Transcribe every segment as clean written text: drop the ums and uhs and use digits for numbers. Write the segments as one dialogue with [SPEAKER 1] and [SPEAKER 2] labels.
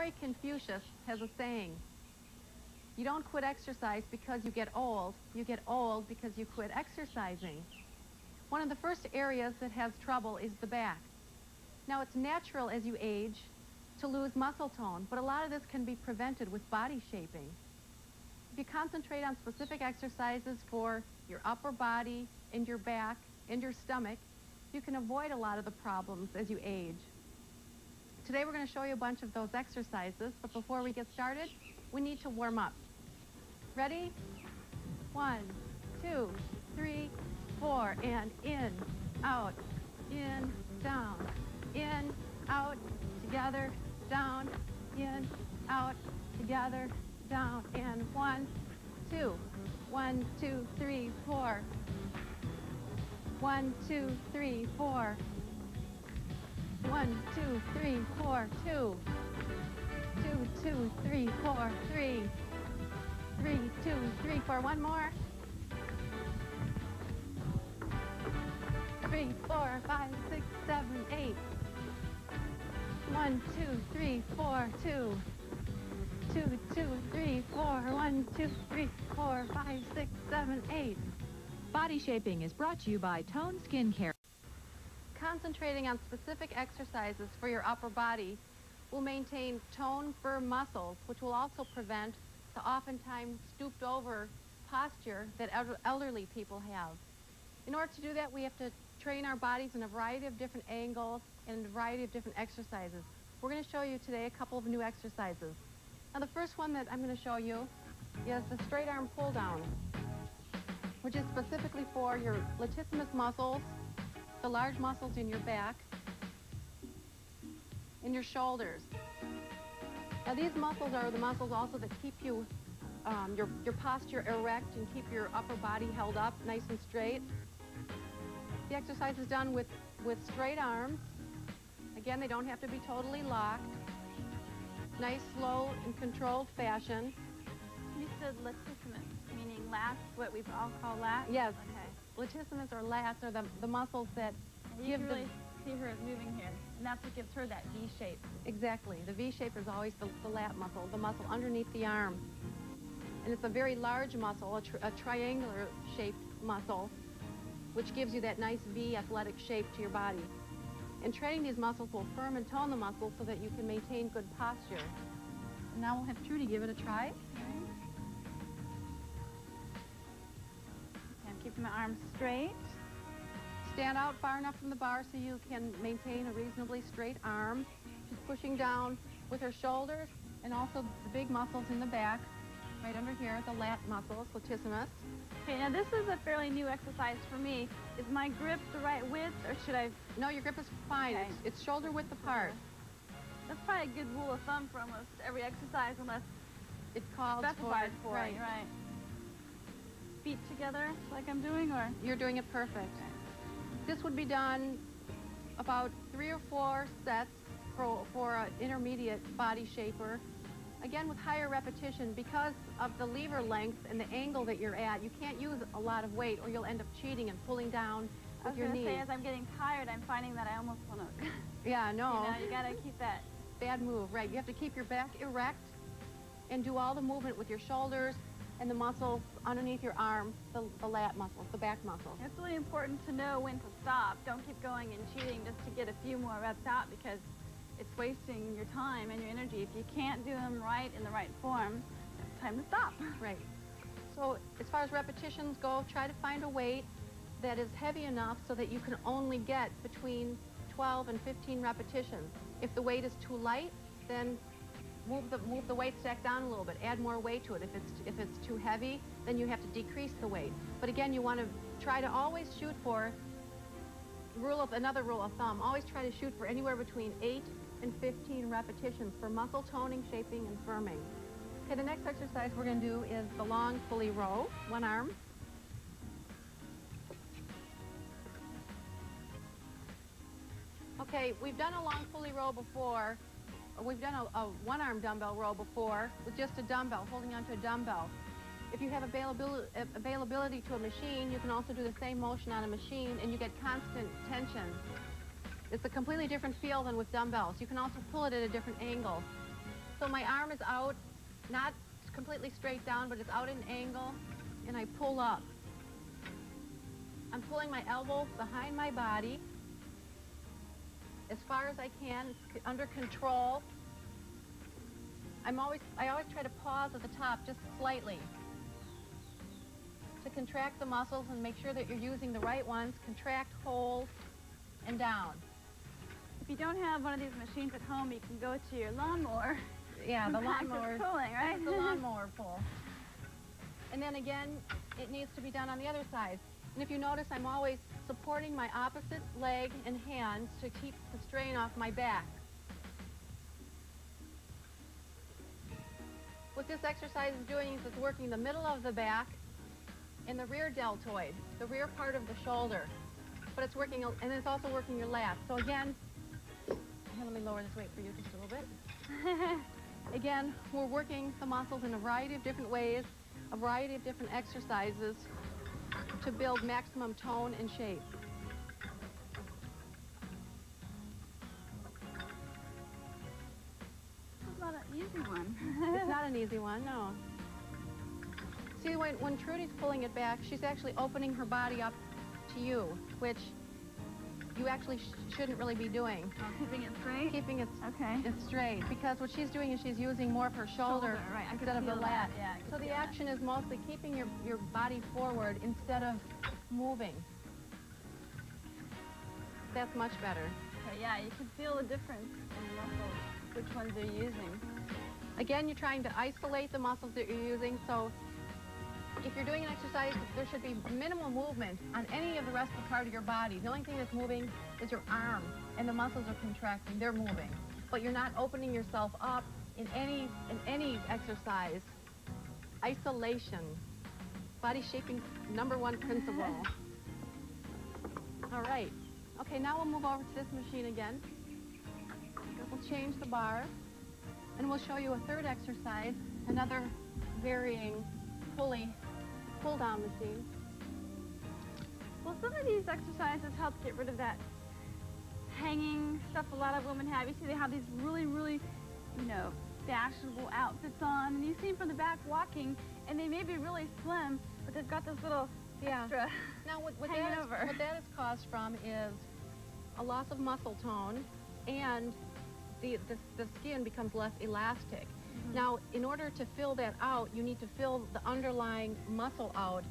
[SPEAKER 1] Emperor Confucius has a saying, you don't quit exercise because you get old because you quit exercising. One of the first areas that has trouble is the back. Now, it's natural as you age to lose muscle tone, but a lot of this can be prevented with body shaping. If you concentrate on specific exercises for your upper body and your back and your stomach, you can avoid a lot of the problems as you age. Today we're going to show you a bunch of those exercises, but before we get started, we need to warm up. Ready? 1, 2, 3, 4, and in, out, in, down, in, out, together, down, in, out, together, down, and 1, 2, 1, 2, 3, 4, 1, 2, 3, 4, 1, 2, 3, 4, 2, 2, 2, 3, 4, 3, 3, 2, 3, 4, one more, 3, 4, 5, 6, 7, 8, 1, 2, 3, 4, 2, 2, 2, 3, 4, 1, 2, 3, 4, 5, 6, 7, 8.
[SPEAKER 2] Body Shaping is brought to you by Tone Skincare.
[SPEAKER 1] Concentrating on specific exercises for your upper body will maintain tone, firm muscles, which will also prevent the oftentimes stooped over posture that elderly people have. In order to do that, we have to train our bodies in a variety of different angles and a variety of different exercises. We're going to show you today a couple of new exercises. Now, the first one that I'm going to show you is the straight arm pull down, which is specifically for your latissimus muscles, the large muscles in your back, and your shoulders. Now, these muscles are the muscles also that keep you, your posture erect and keep your upper body held up nice and straight. The exercise is done with straight arms. Again, they don't have to be totally locked. Nice, slow, and controlled fashion.
[SPEAKER 3] You said latissimus, meaning lats, what we all call lats?
[SPEAKER 1] Yes.
[SPEAKER 3] Okay.
[SPEAKER 1] Latissimus or lats are the muscles that
[SPEAKER 3] You
[SPEAKER 1] give
[SPEAKER 3] can
[SPEAKER 1] the...
[SPEAKER 3] really see her moving here, and that's what gives her that V shape.
[SPEAKER 1] Exactly. The V shape is always the lat muscle, the muscle underneath the arm. And it's a very large muscle, a triangular shaped muscle, which gives you that nice V athletic shape to your body. And training these muscles will firm and tone the muscles so that you can maintain good posture. And now we'll have Trudy give it a try.
[SPEAKER 3] Okay, I'm keeping my arms straight.
[SPEAKER 1] Stand out far enough from the bar so you can maintain a reasonably straight arm. She's pushing down with her shoulders and also the big muscles in the back, right under here, the lat muscles, latissimus.
[SPEAKER 3] Okay, now this is a fairly new exercise for me. Is my grip the right width, or should I...
[SPEAKER 1] No, your grip is fine.
[SPEAKER 3] Okay.
[SPEAKER 1] It's shoulder width apart.
[SPEAKER 3] That's probably a good rule of thumb for almost every exercise, unless
[SPEAKER 1] It calls
[SPEAKER 3] specified for
[SPEAKER 1] right.
[SPEAKER 3] it, right? Feet together, like I'm doing, or...
[SPEAKER 1] You're doing it perfect. This would be done about 3 or 4 sets for an intermediate body shaper. Again, with higher repetition, because of the lever length and the angle that you're at, you can't use a lot of weight or you'll end up cheating and pulling down with your knees.
[SPEAKER 3] I was going to say, as I'm getting tired, I'm finding that I almost want to...
[SPEAKER 1] Yeah, no.
[SPEAKER 3] You got to keep that...
[SPEAKER 1] Bad move, right. You have to keep your back erect and do all the movement with your shoulders and the muscles underneath your arm, the lat muscles, the back muscles.
[SPEAKER 3] It's really important to know when to stop. Don't keep going and cheating just to get a few more reps out, because it's wasting your time and your energy. If you can't do them right in the right form, it's time to stop.
[SPEAKER 1] Right. So as far as repetitions go, try to find a weight that is heavy enough so that you can only get between 12 and 15 repetitions. If the weight is too light, then move the weight stack down a little bit. Add more weight to it. If it's too heavy, then you have to decrease the weight. But again, you want to try to always shoot for another rule of thumb. Always try to shoot for anywhere between 8 and 15 repetitions for muscle toning, shaping, and firming. Okay, the next exercise we're going to do is the long pulley row, one arm. Okay, we've done a long pulley row before. We've done a one-arm dumbbell row before with just a dumbbell, holding onto a dumbbell. If you have availability to a machine, you can also do the same motion on a machine, and you get constant tension. It's a completely different feel than with dumbbells. You can also pull it at a different angle. So my arm is out, not completely straight down, but it's out at an angle, and I pull up. I'm pulling my elbow behind my body as far as I can. It's under control. I always try to pause at the top just slightly to contract the muscles and make sure that you're using the right ones. Contract, hold, and down.
[SPEAKER 3] If you don't have one of these machines at home, you can go to your lawnmower.
[SPEAKER 1] Yeah, the
[SPEAKER 3] and practice
[SPEAKER 1] lawnmower.
[SPEAKER 3] pulling, right?
[SPEAKER 1] The lawnmower pull. And then again, it needs to be done on the other side. And if you notice, I'm always supporting my opposite leg and hands to keep the strain off my back. What this exercise is doing is it's working the middle of the back and the rear deltoid, the rear part of the shoulder. But it's working, and it's also working your lats. So again, let me lower this weight for you just a little bit. Again, we're working the muscles in a variety of different ways, a variety of different exercises to build maximum tone and shape.
[SPEAKER 3] It's not an easy one.
[SPEAKER 1] It's not an easy one, no. See, when Trudy's pulling it back, she's actually opening her body up to you, which you actually shouldn't really be doing.
[SPEAKER 3] Oh, keeping it straight?
[SPEAKER 1] Keeping it,
[SPEAKER 3] okay.
[SPEAKER 1] it straight, because what she's doing is she's using more of her shoulder
[SPEAKER 3] Right.
[SPEAKER 1] instead of the lat.
[SPEAKER 3] Yeah,
[SPEAKER 1] so the action is mostly keeping your body forward instead of moving. That's much better.
[SPEAKER 3] Okay, yeah, you can feel the difference in the muscles, which ones they're using.
[SPEAKER 1] Again, you're trying to isolate the muscles that you're using, so if you're doing an exercise, there should be minimal movement on any of the rest of the part of your body. The only thing that's moving is your arm, and the muscles are contracting, they're moving. But you're not opening yourself up in any exercise. Isolation. Body shaping #1 principle. All right. Okay, now we'll move over to this machine again. We'll change the bar, and we'll show you a third exercise, another varying pull-down machine.
[SPEAKER 3] Well, some of these exercises help get rid of that hanging stuff a lot of women have. You see they have these really, really, fashionable outfits on, and you see them from the back walking, and they may be really slim, but they've got this little extra
[SPEAKER 1] Now, what
[SPEAKER 3] over.
[SPEAKER 1] What that is caused from is a loss of muscle tone, and the skin becomes less elastic.
[SPEAKER 3] Mm-hmm.
[SPEAKER 1] Now, in order to fill that out, you need to fill the underlying muscle out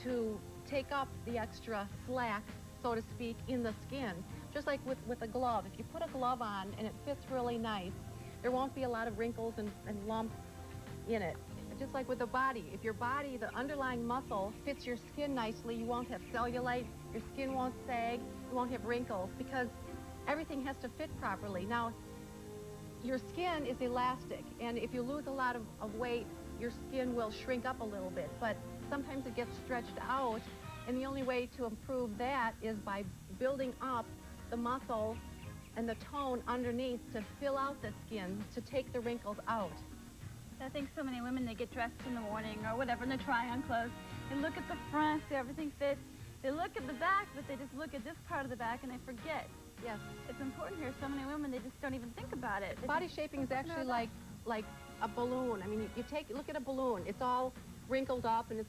[SPEAKER 1] to take up the extra slack, so to speak, in the skin. Just like with a glove. If you put a glove on and it fits really nice, there won't be a lot of wrinkles and lumps in it. Just like with the body. If your body, the underlying muscle, fits your skin nicely, you won't have cellulite, your skin won't sag, you won't have wrinkles, because everything has to fit properly. Now, your skin is elastic, and if you lose a lot of weight, your skin will shrink up a little bit, but sometimes it gets stretched out, and the only way to improve that is by building up the muscle and the tone underneath to fill out the skin, to take the wrinkles out.
[SPEAKER 3] I think so many women, they get dressed in the morning or whatever, and they're trying on clothes. They look at the front, see everything fits. They look at the back, but they just look at this part of the back and they forget.
[SPEAKER 1] Yes.
[SPEAKER 3] It's important here. So many women, they just don't even think about it.
[SPEAKER 1] Body shaping is actually like a balloon. I mean, look at a balloon. It's all wrinkled up and it's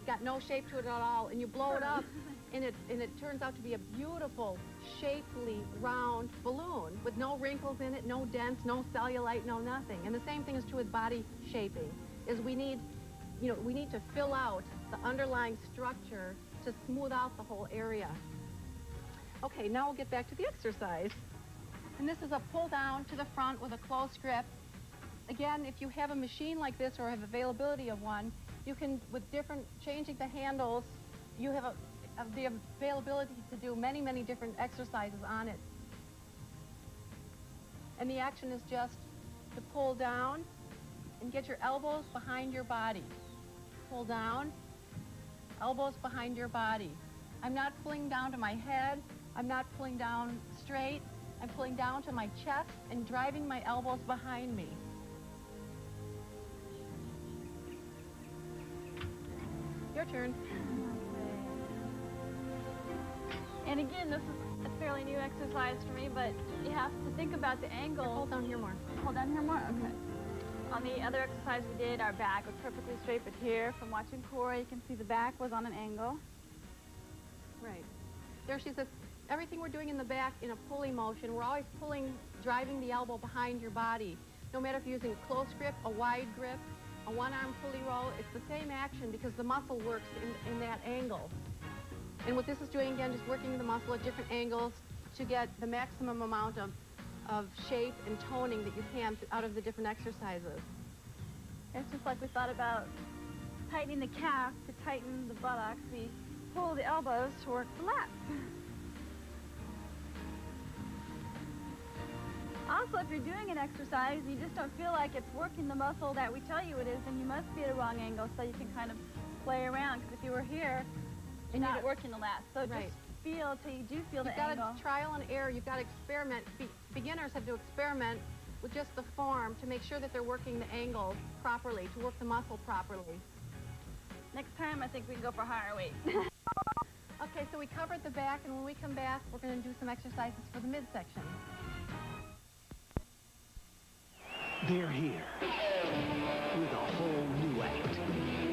[SPEAKER 1] got no shape to it at all, and you blow it up and it turns out to be a beautiful, shapely, round balloon with no wrinkles in it, no dents, no cellulite, no nothing. And the same thing is true with body shaping, is we need to fill out the underlying structure to smooth out the whole area. Okay, now we'll get back to the exercise. And this is a pull down to the front with a close grip. Again, if you have a machine like this or have availability of one, you can, changing the handles, you have the availability to do many, many different exercises on it. And the action is just to pull down and get your elbows behind your body. Pull down, elbows behind your body. I'm not pulling down to my head. I'm not pulling down straight. I'm pulling down to my chest and driving my elbows behind me. Your turn.
[SPEAKER 3] And again, this is a fairly new exercise for me, but you have to think about the angle.
[SPEAKER 1] Hold down here more.
[SPEAKER 3] Hold down down here more? Okay. On the other exercise we did, our back was perfectly straight, but here, from watching Cory, you can see the back was on an angle.
[SPEAKER 1] Right. There she says, everything we're doing in the back in a pulley motion, we're always pulling, driving the elbow behind your body. No matter if you're using a close grip, a wide grip, a one-arm pulley roll, it's the same action because the muscle works in that angle. And what this is doing, again, just working the muscle at different angles to get the maximum amount of shape and toning that you can out of the different exercises.
[SPEAKER 3] It's just like we thought about tightening the calf to tighten the buttocks. We pull the elbows to work the lats. Also, if you're doing an exercise and you just don't feel like it's working the muscle that we tell you it is, then you must be at a wrong angle so you can kind of play around. Because if you were here, you're not working the lats. So
[SPEAKER 1] Right.
[SPEAKER 3] just feel till you do feel the
[SPEAKER 1] You've
[SPEAKER 3] angle.
[SPEAKER 1] got to trial and error. You've got to experiment. Beginners have to experiment with just the form to make sure that they're working the angle properly, to work the muscle properly.
[SPEAKER 3] Next time, I think we can go for higher weight.
[SPEAKER 1] Okay, so we covered the back, and when we come back, we're going to do some exercises for the midsection.
[SPEAKER 4] They're here with a whole new act.